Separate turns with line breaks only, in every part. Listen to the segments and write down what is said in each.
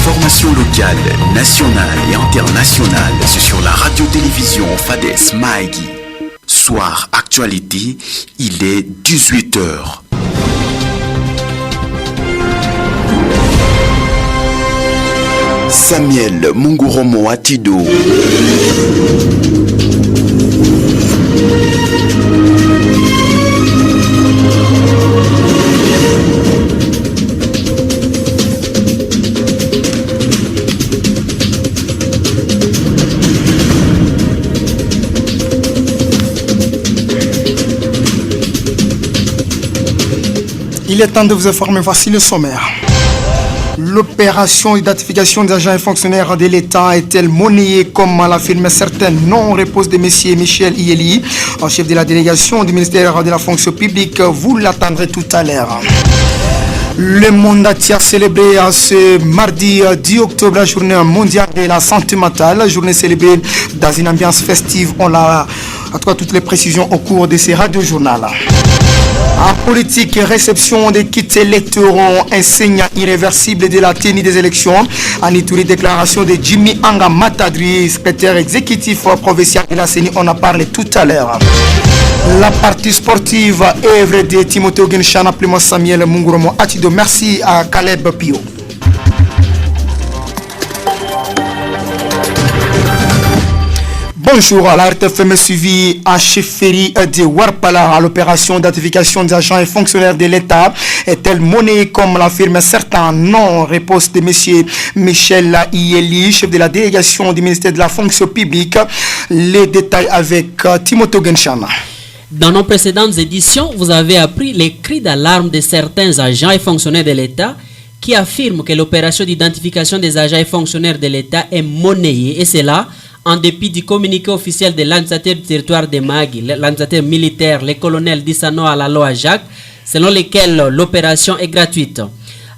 L'information locale, nationale et internationale, c'est sur la radio-télévision Fades Maïgi. Soir actualité, il est 18h. Samuel Munguromo Atido.
Il est temps de vous informer, voici le sommaire. L'opération d'identification des agents et fonctionnaires de l'État est-elle monnayée comme l'affirment certains non-réponses de M. Michel Iyeli, chef de la délégation du ministère de la fonction publique. Vous l'attendrez tout à l'heure. Le monde a célébré ce mardi 10 octobre la journée mondiale de la santé mentale. La journée célébrée dans une ambiance festive. On a toutes les précisions au cours de ces radio-journaux. En politique, réception des kits électoraux, un signe irréversible de la tenue des élections. En Ituri, déclaration de Jimmy Anga Matadri, secrétaire exécutif provincial de la CENI. On a parlé tout à l'heure. La partie sportive, œuvre de Timothée Genshana, Plimo Samuel Munguromo Atido. Merci à Caleb Pio. Bonjour, la RTFM suivi à chefferie de Warpala à l'opération d'identification des agents et fonctionnaires de l'État est-elle monnayée comme l'affirment certains non-réponses de M. Michel Iyeli, chef de la délégation du ministère de la fonction publique. Les détails avec Timothée Genshana.
Dans nos précédentes éditions, vous avez appris les cris d'alarme de certains agents et fonctionnaires de l'État qui affirment que l'opération d'identification des agents et fonctionnaires de l'État est monnayée, et c'est là en dépit du communiqué officiel de l'administrateur du territoire de Magui, l'administrateur militaire, le colonel Dissano Alaloa Jacques, selon lesquels l'opération est gratuite.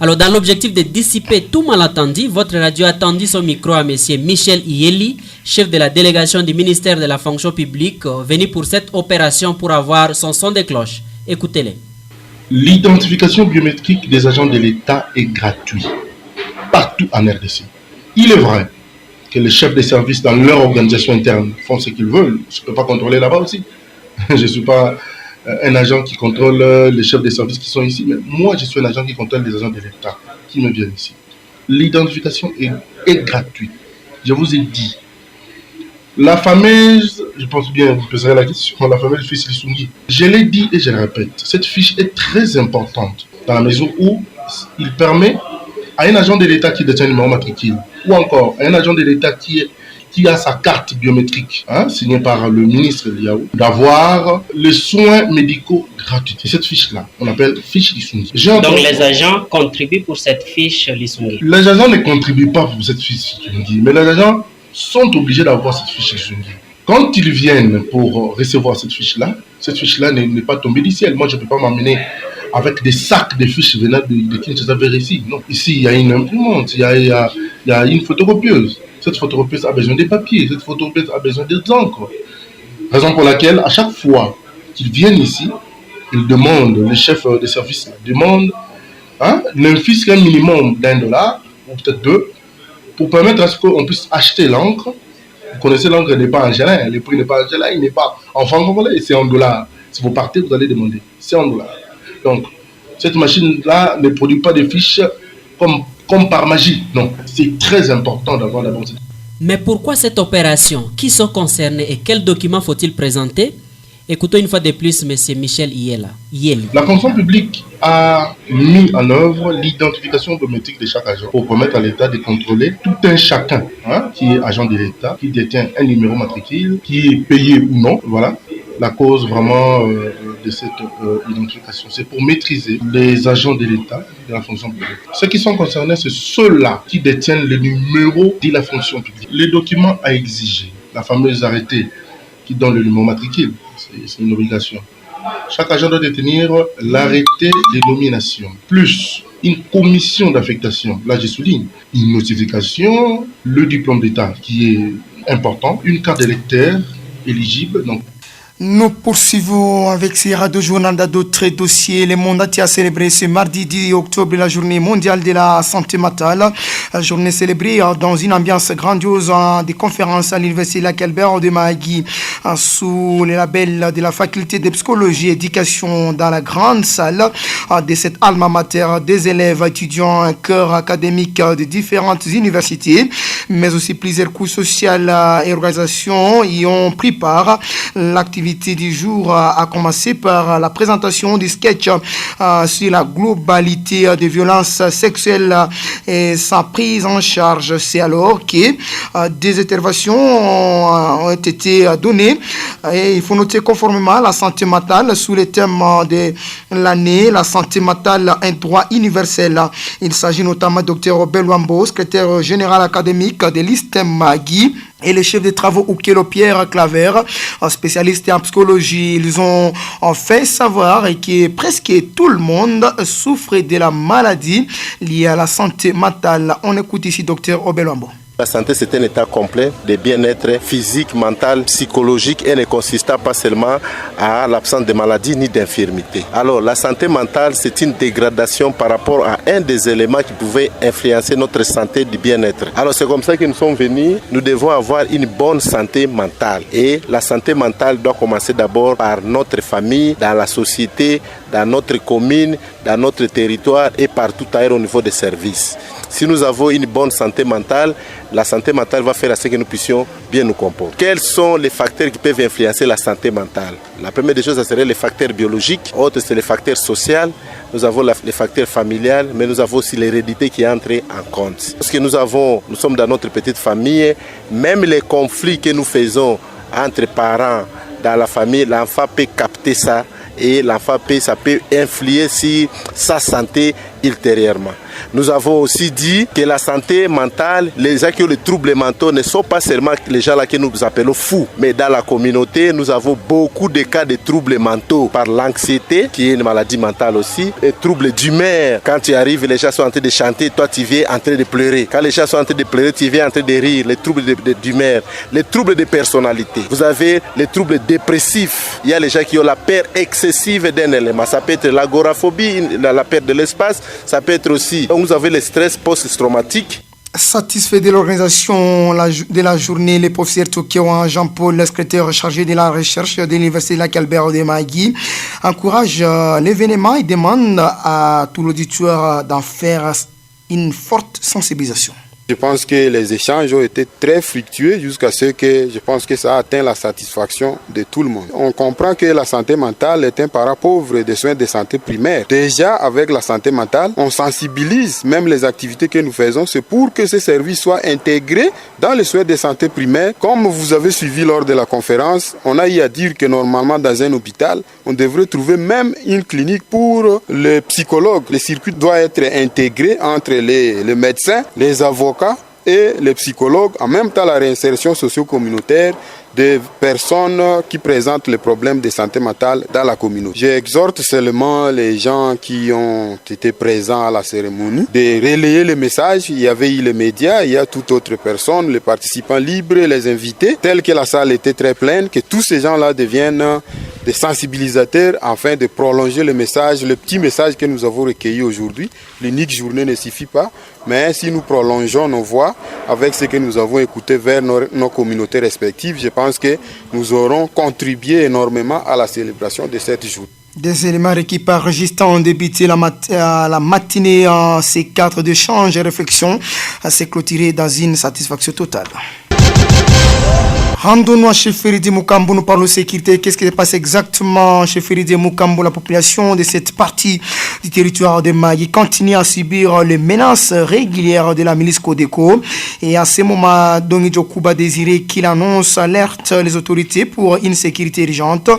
Alors, dans l'objectif de dissiper tout malentendu, votre radio a tendu son micro à M. Michel Iyeli, chef de la délégation du ministère de la fonction publique, venu pour cette opération pour avoir son son de cloche. Écoutez-les.
L'identification biométrique des agents de l'État est gratuite partout en RDC. Il est vrai que les chefs des services dans leur organisation interne font ce qu'ils veulent. Je ne peux pas contrôler là-bas aussi. Je ne suis pas un agent qui contrôle les chefs des services qui sont ici, mais moi je suis un agent qui contrôle les agents de l'État qui me viennent ici. L'identification est gratuite. Je vous ai dit. La fameuse, je pense bien, vous poserez la question, la fameuse fiche Lissungi. Je l'ai dit et je le répète, cette fiche est très importante dans la mesure où il permet à un agent de l'État qui détient un numéro matricule, ou encore à un agent de l'État qui a sa carte biométrique, signée par le ministre Liaou, d'avoir les soins médicaux gratuits. C'est cette fiche-là, on appelle fiche Lissungi.
Donc les agents contribuent pour cette fiche Lissungi.
Les agents ne contribuent pas pour cette fiche Lissungi, mais les agents sont obligés d'avoir cette fiche Lissungi. Quand ils viennent pour recevoir cette fiche-là n'est pas tombée du ciel. Moi, je ne peux pas m'amener avec des sacs de fiches venant de Kinshasa vers ici. Non, ici, il y a une imprimante, il y a une photocopieuse. Cette photocopieuse a besoin de papiers, cette photocopieuse a besoin d'encre. Raison pour laquelle, à chaque fois qu'ils viennent ici, ils demandent, les chefs de service demandent, ne fût-ce qu'un minimum $1, ou peut-être 2, pour permettre à ce qu'on puisse acheter l'encre. Vous connaissez, l'encre n'est pas en gelin, le prix n'est pas en gelin, il n'est pas en francs congolais, c'est en dollars. Si vous partez, vous allez demander, c'est en dollars. Donc, cette machine-là ne produit pas de fiches comme par magie. Non, c'est très important d'avoir d'abord cette.
Mais pourquoi cette opération? Qui sont concernés et quels documents faut-il présenter? Écoutons une fois de plus M. Michel Iyeli.
La fonction publique a mis en œuvre l'identification biométrique de chaque agent pour permettre à l'État de contrôler tout un chacun qui est agent de l'État, qui détient un numéro matricule, qui est payé ou non. Voilà. La cause vraiment de cette identification, c'est pour maîtriser les agents de l'État, de la fonction publique. Ceux qui sont concernés, c'est ceux-là qui détiennent le numéro de la fonction publique. Les documents à exiger, la fameuse arrêté qui donne le numéro matricule, c'est une obligation. Chaque agent doit détenir l'arrêté de nomination, plus une commission d'affectation, là je souligne, une notification, le diplôme d'État qui est important, une carte d'électeur éligible. Donc.
Nous poursuivons avec ces radio-journal d'autres dossiers. Le monde entier a célébré ce mardi 10 octobre la journée mondiale de la santé mentale. La journée célébrée dans une ambiance grandiose des conférences à l'université Lac-Albert de Mahagui sous le label de la faculté de psychologie et éducation dans la grande salle de cette alma mater des élèves étudiants un cœur académique de différentes universités, mais aussi plusieurs cours sociaux et organisations y ont pris part. L'activité du jour a commencé par la présentation du sketch sur la globalité des violences sexuelles et sa prise en charge. C'est alors que des interventions ont été données et il faut noter conformément à la santé mentale sous le thème de l'année, la santé mentale, un droit universel. Il s'agit notamment de Dr Robert Luambo, secrétaire général académique de l'ISTEM Mahagui, et le chef de travaux Oukelo Pierre Claver, spécialiste en psychologie. Ils ont fait savoir que presque tout le monde souffre de la maladie liée à la santé mentale. On écoute ici Dr Obelwambo.
La santé, c'est un état complet de bien-être physique, mental, psychologique et ne consiste pas seulement à l'absence de maladie ni d'infirmité. Alors, la santé mentale, c'est une dégradation par rapport à un des éléments qui pouvait influencer notre santé du bien-être. Alors, c'est comme ça que nous sommes venus. Nous devons avoir une bonne santé mentale. Et la santé mentale doit commencer d'abord par notre famille, dans la société, dans notre commune, dans notre territoire et partout ailleurs au niveau des services. Si nous avons une bonne santé mentale, la santé mentale va faire à ce que nous puissions bien nous comporter. Quels sont les facteurs qui peuvent influencer la santé mentale? La première des choses, ça serait les facteurs biologiques. Autre, c'est les facteurs sociaux. Nous avons les facteurs familiales, mais nous avons aussi l'hérédité qui entre en compte. Parce que nous sommes dans notre petite famille, même les conflits que nous faisons entre parents dans la famille, l'enfant peut capter ça et l'enfant peut influer sur sa santé ultérieurement. Nous avons aussi dit que la santé mentale, les gens qui ont les troubles mentaux ne sont pas seulement les gens là que nous appelons fous, mais dans la communauté, nous avons beaucoup de cas de troubles mentaux par l'anxiété, qui est une maladie mentale aussi, et troubles d'humeur. Quand tu arrives, les gens sont en train de chanter, toi tu viens en train de pleurer. Quand les gens sont en train de pleurer, tu viens en train de rire. Les troubles d'humeur, les troubles de personnalité. Vous avez les troubles dépressifs. Il y a les gens qui ont la peur excessive d'un élément. Ça peut être l'agoraphobie, la perte de l'espace. Ça peut être aussi, vous avez le stress post-traumatique.
Satisfait de l'organisation de la journée, le professeur Tokyo Jean-Paul, le secrétaire chargé de la recherche de l'université Lac-Albert de Mahagui, encourage l'événement et demande à tout l'auditoire d'en faire une forte sensibilisation.
Je pense que les échanges ont été très fructueux jusqu'à ce que je pense que ça a atteint la satisfaction de tout le monde. On comprend que la santé mentale est un parent pauvre des soins de santé primaires. Déjà, avec la santé mentale, on sensibilise même les activités que nous faisons. C'est pour que ces services soient intégrés dans les soins de santé primaires. Comme vous avez suivi lors de la conférence, on a eu à dire que normalement dans un hôpital, on devrait trouver même une clinique pour les psychologues. Le circuit doit être intégré entre les médecins, les avocats et les psychologues, en même temps la réinsertion socio-communautaire des personnes qui présentent les problèmes de santé mentale dans la communauté. J'exhorte seulement les gens qui ont été présents à la cérémonie de relayer le message. Il y avait eu les médias, il y a toute autre personne, les participants libres, les invités, tel que la salle était très pleine, que tous ces gens-là deviennent des sensibilisateurs afin de prolonger le message, le petit message que nous avons recueilli aujourd'hui. L'unique journée ne suffit pas, mais si nous prolongeons nos voix avec ce que nous avons écouté vers nos communautés respectives, je pense que nous aurons contribué énormément à la célébration de cette journée.
Des éléments requis par Registre ont débuté la matinée en ces cadres d'échange et réflexion s'est clôturé dans une satisfaction totale. Rendons-nous à Chefferidi Mukambo, nous parlons de sécurité. Qu'est-ce qui se passe exactement chez Chefferidi Mukambo? La population de cette partie du territoire de Mahagui continue à subir les menaces régulières de la milice Codeco. Et à ce moment, Dongijo Kuba désiré qu'il annonce, alerte les autorités pour une sécurité urgente.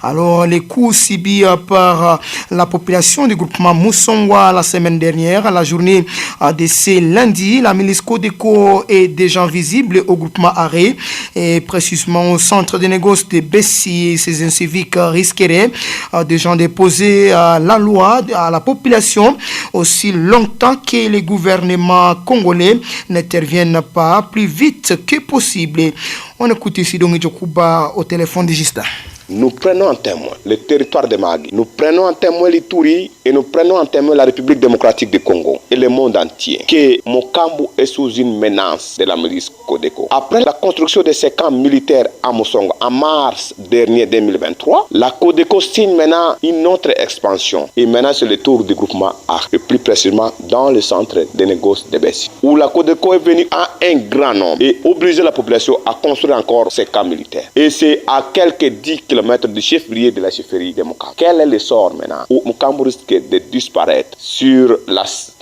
Alors, les coups subis par la population du groupement Moussongwa la semaine dernière, la journée de ce lundi, la milice Codeco est déjà visible au groupement Arrêt et précisément au centre de négoce de Bessie. Ces inciviques risqueraient de gens déposer la loi à la population aussi longtemps que les gouvernements congolais n'interviennent pas plus vite que possible. On écoute ici donc Kuba au téléphone de Gista.
nous prenons en témoin le territoire de Mahagi, nous prenons en témoin l'Ituri et nous prenons en témoin la République démocratique du Congo et le monde entier que Mokambu est sous une menace de la milice Codeco. Après la construction de ces camps militaires à Mosongo en mars dernier 2023, la Codeco signe maintenant une autre expansion et maintenant c'est le tour du groupement ARC, et plus précisément dans le centre de négoces de Bessie, où la Codeco est venue à un grand nombre et obliger la population à construire encore ces camps militaires. Et c'est à quelques 10 km du chef-lieu de la chefferie de Mokambu. Quel est le sort maintenant où Mokambu risque de disparaître sur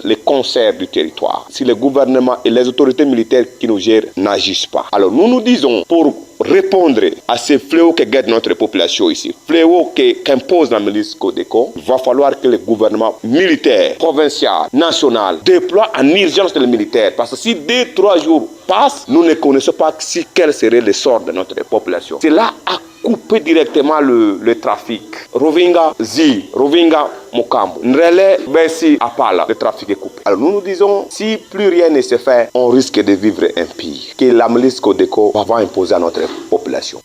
les concerts du territoire si le gouvernement et les autorités militaires qui nous gèrent n'agissent pas? Alors nous disons, pour répondre à ces fléaux que guette notre population ici, fléaux qu'impose la milice Codeco, il va falloir que le gouvernement militaire, provincial, national, déploie en urgence les militaires. Parce que si 2-3 jours passent, nous ne connaissons pas quel serait le sort de notre population. C'est là à couper directement le trafic. Rovinga, Zi, Rovinga, Mokambu. Nrele, Bessi, Apala, le trafic est coupé. Alors nous disons, si plus rien ne se fait, on risque de vivre un pire que la milice Codeco va imposer à notre population.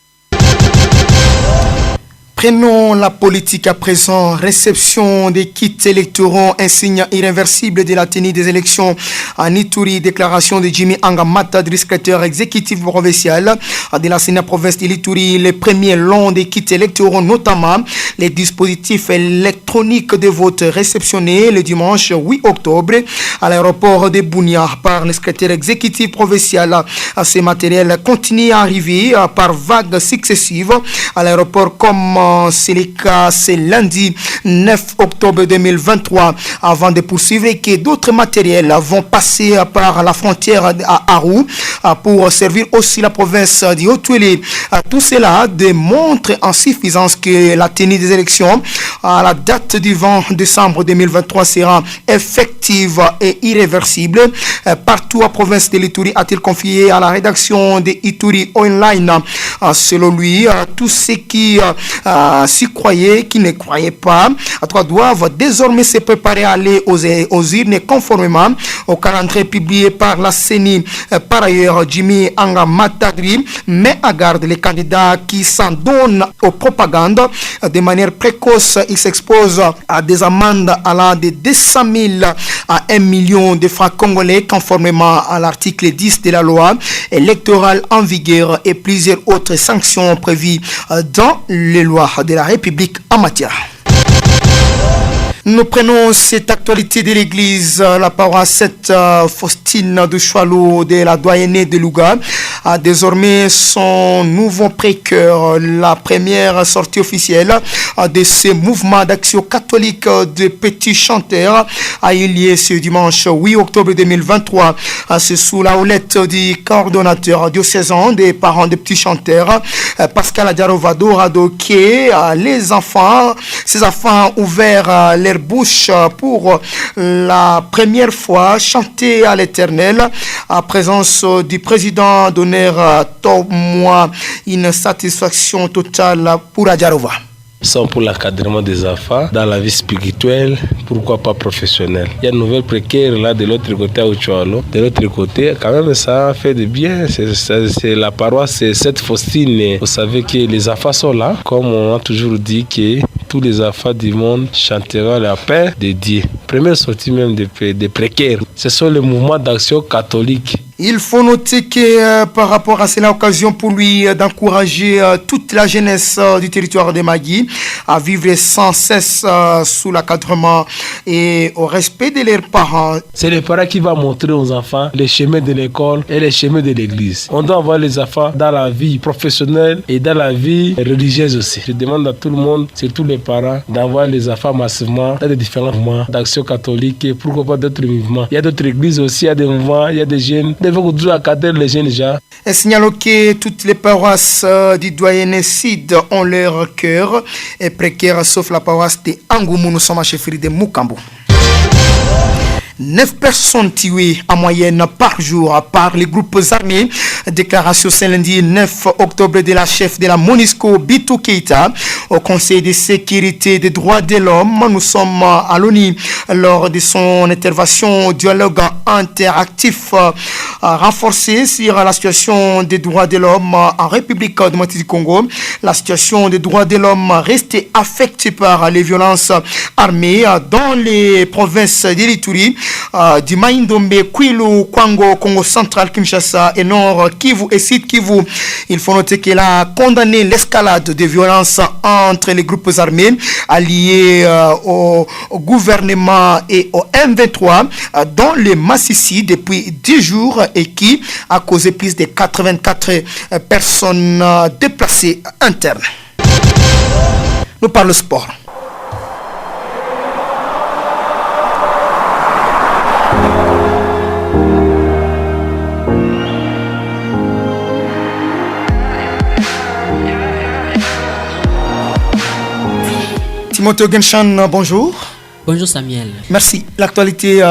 Prenons la politique à présent. Réception des kits électoraux, un signe irréversible de la tenue des élections en Ituri. Déclaration de Jimmy Angamata, secrétaire exécutif provincial de la Sénat province de l'Ituri. Les premiers longs des kits électoraux, notamment les dispositifs électroniques de vote réceptionnés le dimanche 8 octobre à l'aéroport de Bunia par le secrétaire exécutif provincial. Ces matériels continuent à arriver par vagues successives à l'aéroport comme c'est le cas ce lundi 9 octobre 2023 avant de poursuivre et que d'autres matériels vont passer par la frontière à Aru pour servir aussi la province du Haut-Uélé. Tout cela démontre en suffisance que la tenue des élections à la date du 20 décembre 2023 sera effective et irréversible partout à province de l'Ituri, a-t-il confié à la rédaction de Ituri Online. Selon lui, tous ceux qui s'y croyaient, qui ne croyaient pas, doivent désormais se préparer à aller aux urnes conformément au calendrier publié par la CENI. Par ailleurs, Jimmy Angamatagri met à garde les candidats qui s'en donnent aux propagandes de manière précoce. Ils s'exposent à des amendes allant de 200 000 à 1 million de francs congolais conformément à l'article 10 de la loi électorale en vigueur et plusieurs autres sanctions prévues dans les lois de la République en matière. Nous prenons cette actualité de l'église, la paroisse Sainte-Faustine de Choualou de la doyennée de Louga a désormais son nouveau précœur. La première sortie officielle de ce mouvement d'action catholique de petits chanteurs a eu lieu ce dimanche 8 octobre 2023. C'est sous la houlette du coordonnateur diocésain des parents des petits chanteurs, Pascal Adiarovado Radoké. Ces enfants ouverts leur bouche pour la première fois chanter à l'Éternel en présence du président d'honneur Tomoa. Une satisfaction totale pour Adiarova.
Sont pour l'encadrement des enfants dans la vie spirituelle, pourquoi pas professionnelle. Il y a une nouvelle précaire là de l'autre côté à Uchoualo. De l'autre côté, quand même ça fait de bien. C'est la paroisse Sainte-Faustine. Vous savez que les enfants sont là, comme on a toujours dit que tous les enfants du monde chanteront la paix de Dieu. Première sortie même des précaires. Ce sont les mouvements d'action catholique.
Il faut noter que par rapport à cela, l'occasion pour lui d'encourager toute la jeunesse du territoire de Magui à vivre sans cesse sous l'encadrement et au respect de leurs parents.
C'est les parents qui vont montrer aux enfants les chemins de l'école et les chemins de l'église. On doit avoir les enfants dans la vie professionnelle et dans la vie religieuse aussi. Je demande à tout le monde, surtout les parents, d'avoir les enfants massivement dans les différents mouvements d'action catholique et pourquoi pas d'autres mouvements. Il y a d'autres églises aussi, il y a des mouvements, il y a des jeunes. Il faut toujours encadrer les jeunes déjà.
Et signalons que toutes les paroisses du doyenné Sid ont leur cœur et précaire sauf la paroisse de Angoumou. Nous sommes à chefferie de Mokambu. 9 personnes tuées en moyenne par jour par les groupes armés. Déclaration ce lundi 9 octobre de la chef de la MONUSCO, Bintou Keïta, au Conseil de sécurité des droits de l'homme. Nous sommes à l'ONU lors de son intervention dialogue interactif renforcé sur la situation des droits de l'homme en République démocratique du Congo. La situation des droits de l'homme reste affectée par les violences armées dans les provinces d'Ituri, du Maïndombe, Kwilu, Kwango, Congo central, Kinshasa et Nord Kivu et Sud Kivu. Il faut noter qu'elle a condamné l'escalade des violences entre les groupes armés alliés au gouvernement et au M23 dans le Massissi depuis 10 jours et qui a causé plus de 84 personnes déplacées internes. Nous parlons sport. Timothée Genshan, bonjour.
Bonjour Samuel.
Merci. L'actualité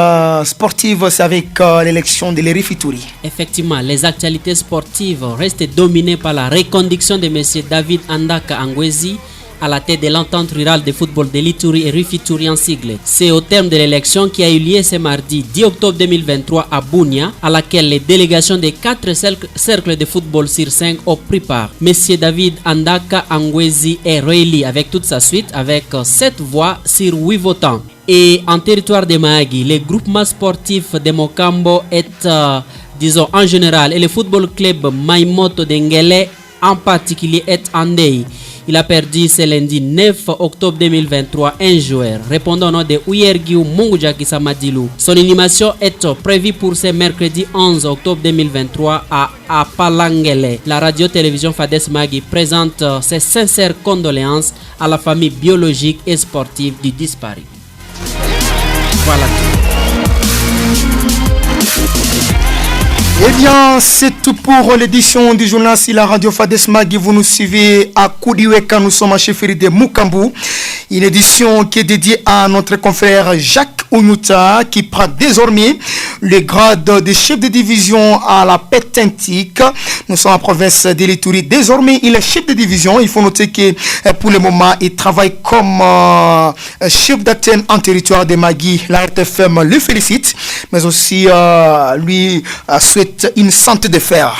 sportive, c'est avec l'élection de l'Eri Fituri.
Effectivement, les actualités sportives restent dominées par la reconduction de M. David Andaka Angwezi à la tête de l'entente rurale de football de l'Ituri et Rufituri en sigle. C'est au terme de l'élection qui a eu lieu ce mardi 10 octobre 2023 à Bunia, à laquelle les délégations des 4 cercles de football sur 5 ont pris part. M. David Andaka Angwezi est réélu avec toute sa suite avec 7 voix sur 8 votants. Et en territoire de Mahagi, le groupement sportif de Mokambo est, disons en général, et le football club Maimoto d'Engele en particulier est en deuil. Il a perdu ce lundi 9 octobre 2023 un joueur répondant au nom de Uyergiu Mungujaki Samadilou. Son animation est prévue pour ce mercredi 11 octobre 2023 à Palangele. La radio-télévision Fades Magi présente ses sincères condoléances à la famille biologique et sportive du disparu. Voilà tout.
Eh bien, c'est tout pour l'édition du journal sur la radio Fades Magi. Vous nous suivez à Koudiweka, nous sommes à chefferie de Mukambu. Une édition qui est dédiée à notre confrère Jacques Ounuta qui prend désormais le grade de chef de division à la Pétentique. Nous sommes en province de l'Ituri. Désormais, il est chef de division. Il faut noter que pour le moment, il travaille comme chef d'antenne en territoire de Magui. La RTFM le félicite, mais aussi lui souhaite une santé de fer.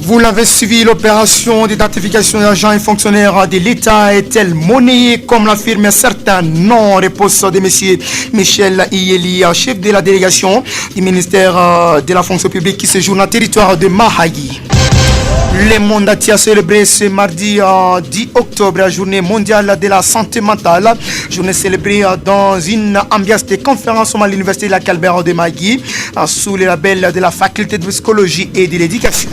Vous l'avez suivi, l'opération d'identification d'agents et fonctionnaires de l'État est-elle monnayée comme l'affirment certains? Non, réponse de M. Michel Iyeli, chef de la délégation du ministère de la fonction publique qui séjourne dans le territoire de Mahagi. Le monde a célébré ce mardi 10 octobre, la journée mondiale de la santé mentale. Journée célébrée dans une ambiance de conférence à l'université de la Calbert de Magui, sous le label de la faculté de psychologie et de l'éducation.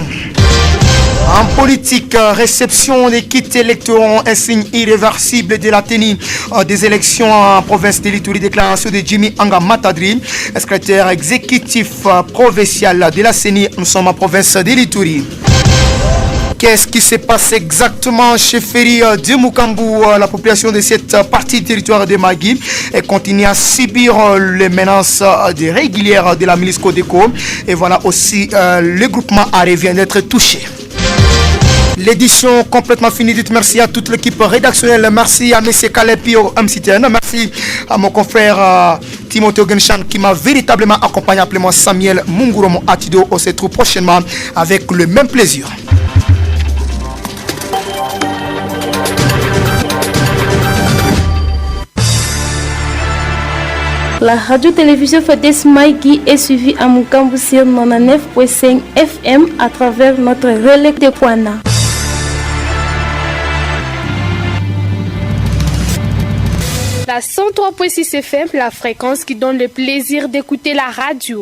En politique, réception des kits électoraux, un signe irréversible de la tenue des élections en province de l'Ituri. Déclaration de Jimmy Anga Matadri, secrétaire exécutif provincial de la CENI. Nous sommes en province de l'Ituri. Qu'est-ce qui se passe exactement chez Ferry de Mukambu? La population de cette partie du territoire de Magui continue à subir les menaces régulières de la milice Codeco. Et voilà aussi le groupement Aré vient d'être touché. L'édition complètement finie. Dites merci à toute l'équipe rédactionnelle. Merci à M. Kalepio MCTN. Merci à mon confrère Timothée Genshan qui m'a véritablement accompagné. Appelez-moi Samuel Munguromo Atido. On se retrouve prochainement avec le même plaisir.
La radio-télévision Fades Magi est suivie à Mukambu sur 99.5 FM à travers notre relais de Kwana. La 103.6 FM, la fréquence qui donne le plaisir d'écouter la radio.